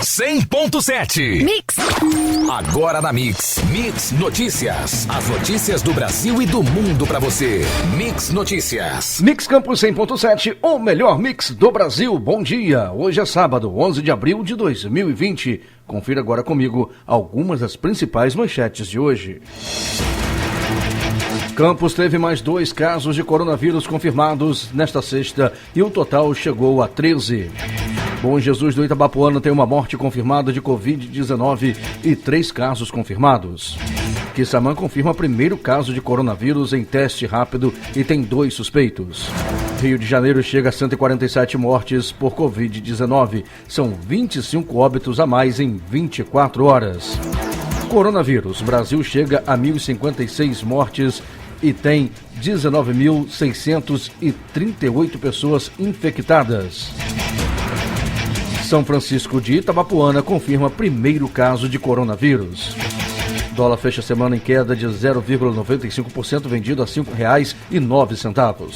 100.7. Mix. Agora na Mix. Mix Notícias. As notícias do Brasil e do mundo pra você. Mix Notícias. Mix Campus 100.7, o melhor mix do Brasil. Bom dia. Hoje é sábado, 11 de abril de 2020. Confira agora comigo algumas das principais manchetes de hoje. Campos teve mais 2 casos de coronavírus confirmados nesta sexta e o total chegou a 13. Bom Jesus do Itabapoana tem uma morte confirmada de Covid-19 e 3 casos confirmados. Quissamã confirma primeiro caso de coronavírus em teste rápido e tem 2 suspeitos. Rio de Janeiro chega a 147 mortes por Covid-19. São 25 óbitos a mais em 24 horas. Coronavírus. Brasil chega a 1.056 mortes e tem 19.638 pessoas infectadas. São Francisco de Itabapoana confirma primeiro caso de coronavírus. Dólar fecha a semana em queda de 0,95%, vendido a R$ 5,09.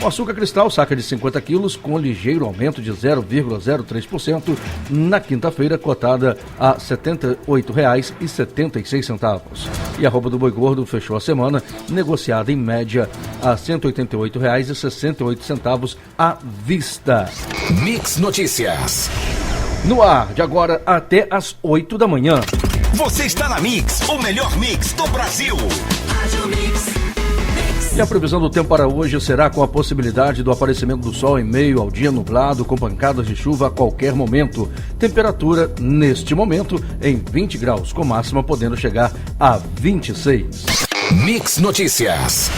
O açúcar cristal, saca de 50 quilos, com ligeiro aumento de 0,03%, na quinta-feira, cotada a R$ 78,76. E a arroba do boi gordo fechou a semana, negociada em média a R$ 188,68 à vista. Mix Notícias. No ar, de agora até às 8 da manhã. Você está na Mix, o melhor mix do Brasil. E a previsão do tempo para hoje será com a possibilidade do aparecimento do sol em meio ao dia nublado, com pancadas de chuva a qualquer momento. Temperatura, neste momento, em 20 graus, com máxima podendo chegar a 26. Mix Notícias.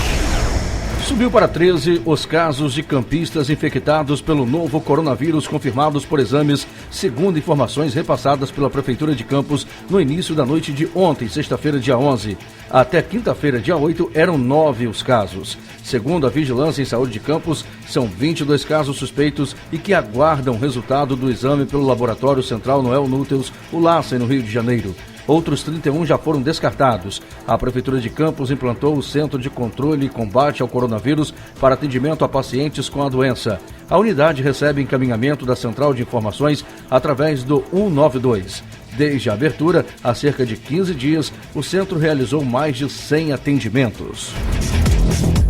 Subiu para 13 os casos de campistas infectados pelo novo coronavírus confirmados por exames, segundo informações repassadas pela Prefeitura de Campos no início da noite de ontem, sexta-feira, dia 11. Até quinta-feira, dia 8, eram 9 os casos. Segundo a Vigilância em Saúde de Campos, são 22 casos suspeitos e que aguardam resultado do exame pelo Laboratório Central Noel Núteus, o LACEN, no Rio de Janeiro. Outros 31 já foram descartados. A Prefeitura de Campos implantou o Centro de Controle e Combate ao Coronavírus para atendimento a pacientes com a doença. A unidade recebe encaminhamento da Central de Informações através do 192. Desde a abertura, há cerca de 15 dias, o centro realizou mais de 100 atendimentos.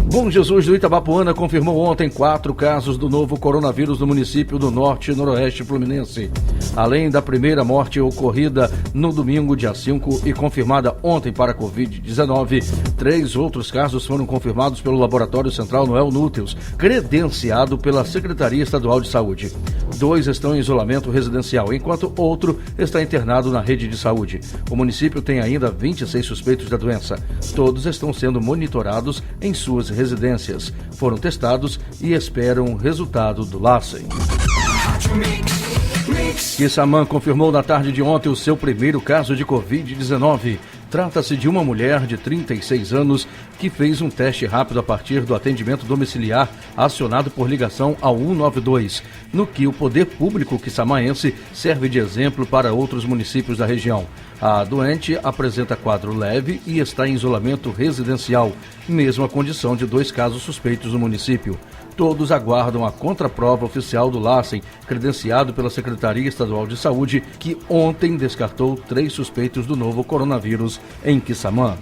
Bom Jesus do Itabapoana confirmou ontem 4 casos do novo coronavírus no município do Norte e Noroeste Fluminense. Além da primeira morte ocorrida no domingo, dia 5, e confirmada ontem para a Covid-19, 3 outros casos foram confirmados pelo Laboratório Central Noel Núteus, credenciado pela Secretaria Estadual de Saúde. 2 estão em isolamento residencial, enquanto outro está internado na rede de saúde. O município tem ainda 26 suspeitos da doença. Todos estão sendo monitorados em suas residências. Foram testados e esperam o resultado do LACEN. Quissamã confirmou na tarde de ontem o seu primeiro caso de Covid-19. Trata-se de uma mulher de 36 anos que fez um teste rápido a partir do atendimento domiciliar acionado por ligação ao 192, no que o poder público quissamaense serve de exemplo para outros municípios da região. A doente apresenta quadro leve e está em isolamento residencial, mesma condição de 2 casos suspeitos no município. Todos aguardam a contraprova oficial do LACEN, credenciado pela Secretaria Estadual de Saúde, que ontem descartou 3 suspeitos do novo coronavírus em Quissamã.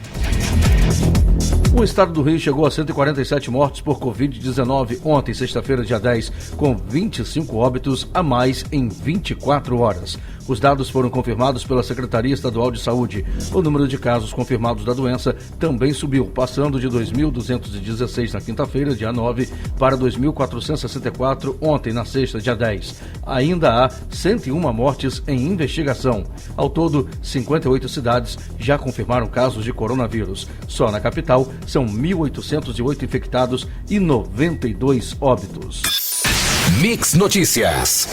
O estado do Rio chegou a 147 mortes por Covid-19 ontem, sexta-feira, dia 10, com 25 óbitos a mais em 24 horas. Os dados foram confirmados pela Secretaria Estadual de Saúde. O número de casos confirmados da doença também subiu, passando de 2.216 na quinta-feira, dia 9, para 2.464 ontem, na sexta, dia 10. Ainda há 101 mortes em investigação. Ao todo, 58 cidades já confirmaram casos de coronavírus. Só na capital, são 1.808 infectados e 92 óbitos. Mix Notícias.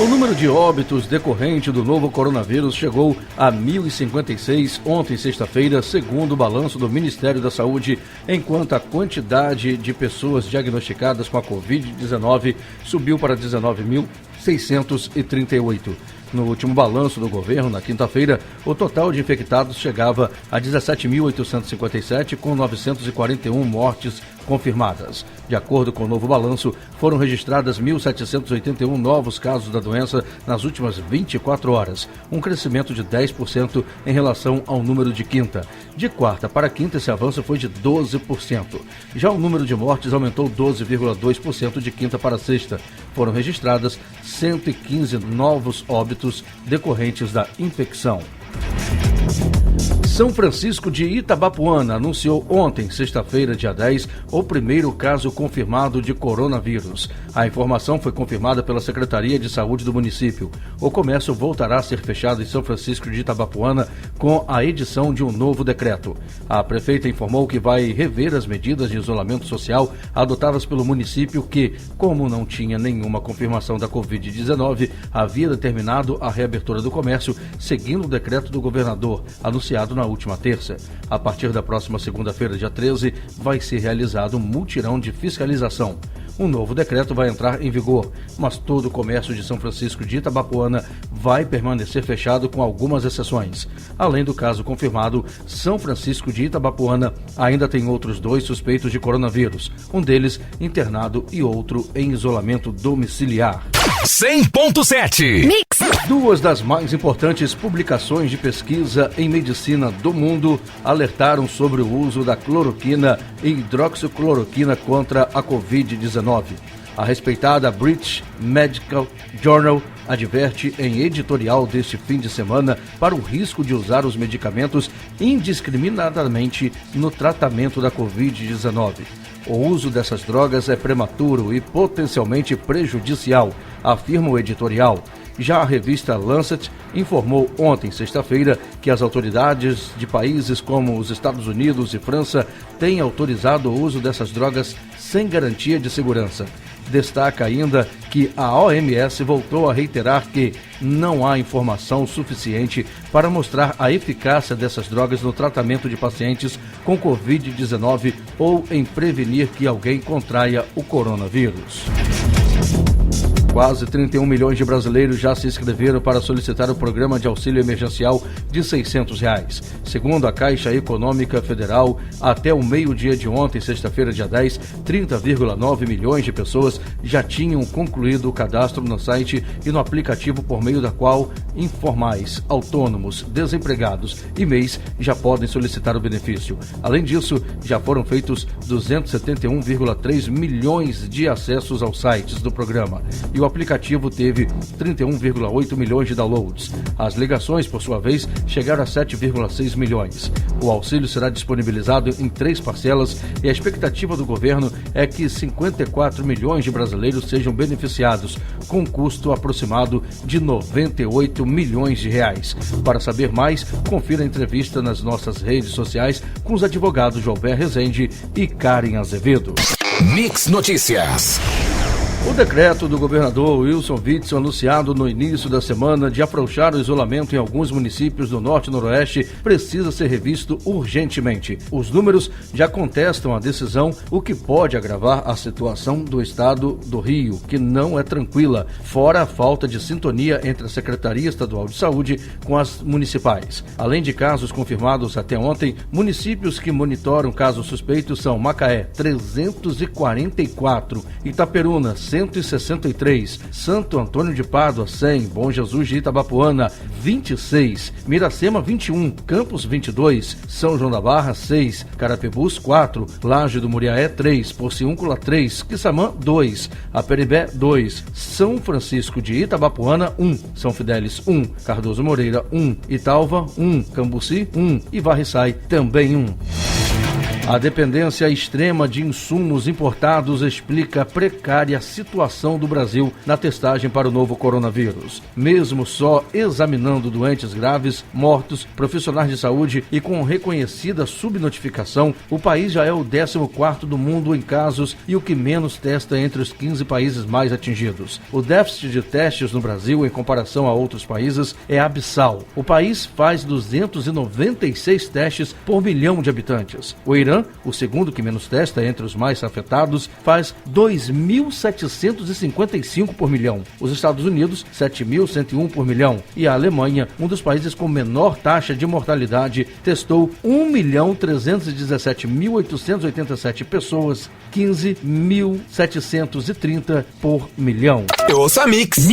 O número de óbitos decorrente do novo coronavírus chegou a 1.056 ontem, sexta-feira, segundo o balanço do Ministério da Saúde, enquanto a quantidade de pessoas diagnosticadas com a Covid-19 subiu para 19.100 638. No último balanço do governo, na quinta-feira, o total de infectados chegava a 17.857, com 941 mortes confirmadas. De acordo com o novo balanço, foram registradas 1.781 novos casos da doença nas últimas 24 horas, um crescimento de 10% em relação ao número de quinta. De quarta para quinta, esse avanço foi de 12%. Já o número de mortes aumentou 12,2% de quinta para sexta. Foram registradas 115 novos óbitos decorrentes da infecção. São Francisco de Itabapoana anunciou ontem, sexta-feira, dia 10, o primeiro caso confirmado de coronavírus. A informação foi confirmada pela Secretaria de Saúde do município. O comércio voltará a ser fechado em São Francisco de Itabapoana com a edição de um novo decreto. A prefeita informou que vai rever as medidas de isolamento social adotadas pelo município que, como não tinha nenhuma confirmação da Covid-19, havia determinado a reabertura do comércio seguindo o decreto do governador, anunciado na última terça. A partir da próxima segunda-feira, dia 13, vai ser realizado um mutirão de fiscalização. Um novo decreto vai entrar em vigor, mas todo o comércio de São Francisco de Itabapoana vai permanecer fechado com algumas exceções. Além do caso confirmado, São Francisco de Itabapoana ainda tem outros 2 suspeitos de coronavírus, um deles internado e outro em isolamento domiciliar. 100.7 Mix. 2 das mais importantes publicações de pesquisa em medicina do mundo alertaram sobre o uso da cloroquina e hidroxicloroquina contra a Covid-19. A respeitada British Medical Journal adverte em editorial deste fim de semana para o risco de usar os medicamentos indiscriminadamente no tratamento da Covid-19. O uso dessas drogas é prematuro e potencialmente prejudicial, afirma o editorial. Já a revista Lancet informou ontem, sexta-feira, que as autoridades de países como os Estados Unidos e França têm autorizado o uso dessas drogas sem garantia de segurança. Destaca ainda que a OMS voltou a reiterar que não há informação suficiente para mostrar a eficácia dessas drogas no tratamento de pacientes com Covid-19 ou em prevenir que alguém contraia o coronavírus. Quase 31 milhões de brasileiros já se inscreveram para solicitar o programa de auxílio emergencial de R$ 600. Segundo a Caixa Econômica Federal, até o meio-dia de ontem, sexta-feira, dia 10, 30,9 milhões de pessoas já tinham concluído o cadastro no site e no aplicativo por meio da qual informais, autônomos, desempregados e MEIs já podem solicitar o benefício. Além disso, já foram feitos 271,3 milhões de acessos aos sites do programa e o aplicativo teve 31,8 milhões de downloads. As ligações, por sua vez, chegaram a 7,6 milhões. O auxílio será disponibilizado em 3 parcelas e a expectativa do governo é que 54 milhões de brasileiros sejam beneficiados, com um custo aproximado de 98 milhões de reais. Para saber mais, confira a entrevista nas nossas redes sociais com os advogados Joelber Rezende e Karen Azevedo. Mix Notícias. O decreto do governador Wilson Witzel, anunciado no início da semana de afrouxar o isolamento em alguns municípios do Norte e Noroeste, precisa ser revisto urgentemente. Os números já contestam a decisão, o que pode agravar a situação do estado do Rio, que não é tranquila, fora a falta de sintonia entre a Secretaria Estadual de Saúde com as municipais. Além de casos confirmados até ontem, municípios que monitoram casos suspeitos são Macaé, 344, Itaperuna, 163, Santo Antônio de Pádua, 100, Bom Jesus de Itabapoana, 26, Miracema, 21, Campos, 22, São João da Barra, 6, Carapebus, 4, Laje do Muriaé, 3, Porciúncula, 3, Quissamã, 2, Aperibé, 2, São Francisco de Itabapoana, 1, São Fidélis, 1, Cardoso Moreira, 1, Italva, 1, Cambuci, 1 e Varriçai, também 1. A dependência extrema de insumos importados explica a precária situação do Brasil na testagem para o novo coronavírus. Mesmo só examinando doentes graves, mortos, profissionais de saúde e com reconhecida subnotificação, o país já é o 14º do mundo em casos e o que menos testa entre os 15 países mais atingidos. O déficit de testes no Brasil, em comparação a outros países, é abissal. O país faz 296 testes por milhão de habitantes. O Irã Irã, o segundo que menos testa entre os mais afetados, faz 2.755 por milhão. Os Estados Unidos, 7.101 por milhão. E a Alemanha, um dos países com menor taxa de mortalidade, testou 1.317.887 pessoas, 15.730 por milhão. Eu ouço a Mix.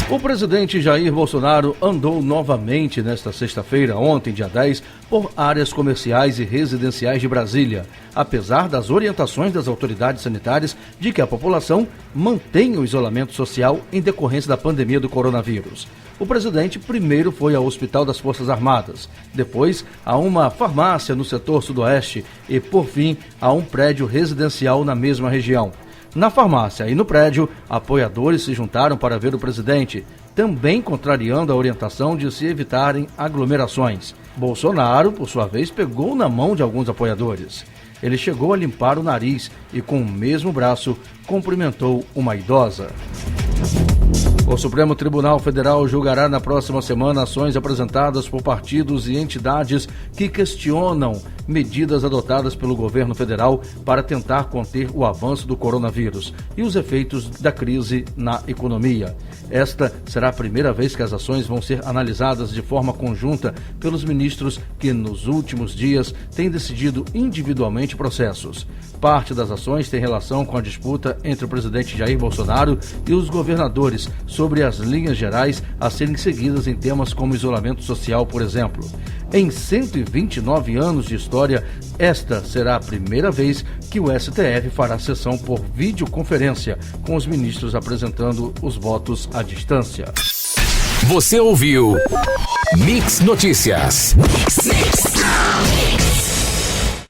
O presidente Jair Bolsonaro andou novamente nesta sexta-feira, ontem, dia 10, por áreas comerciais e residenciais de Brasília, apesar das orientações das autoridades sanitárias de que a população mantenha o isolamento social em decorrência da pandemia do coronavírus. O presidente primeiro foi ao Hospital das Forças Armadas, depois a uma farmácia no setor sudoeste e, por fim, a um prédio residencial na mesma região. Na farmácia e no prédio, apoiadores se juntaram para ver o presidente, também contrariando a orientação de se evitarem aglomerações. Bolsonaro, por sua vez, pegou na mão de alguns apoiadores. Ele chegou a limpar o nariz e, com o mesmo braço, cumprimentou uma idosa. O Supremo Tribunal Federal julgará na próxima semana ações apresentadas por partidos e entidades que questionam medidas adotadas pelo governo federal para tentar conter o avanço do coronavírus e os efeitos da crise na economia. Esta será a primeira vez que as ações vão ser analisadas de forma conjunta pelos ministros que, nos últimos dias, têm decidido individualmente processos. Parte das ações tem relação com a disputa entre o presidente Jair Bolsonaro e os governadores sobre as linhas gerais a serem seguidas em temas como isolamento social, por exemplo. Em 129 anos de história, esta será a primeira vez que o STF fará sessão por videoconferência, com os ministros apresentando os votos à distância. Você ouviu Mix Notícias.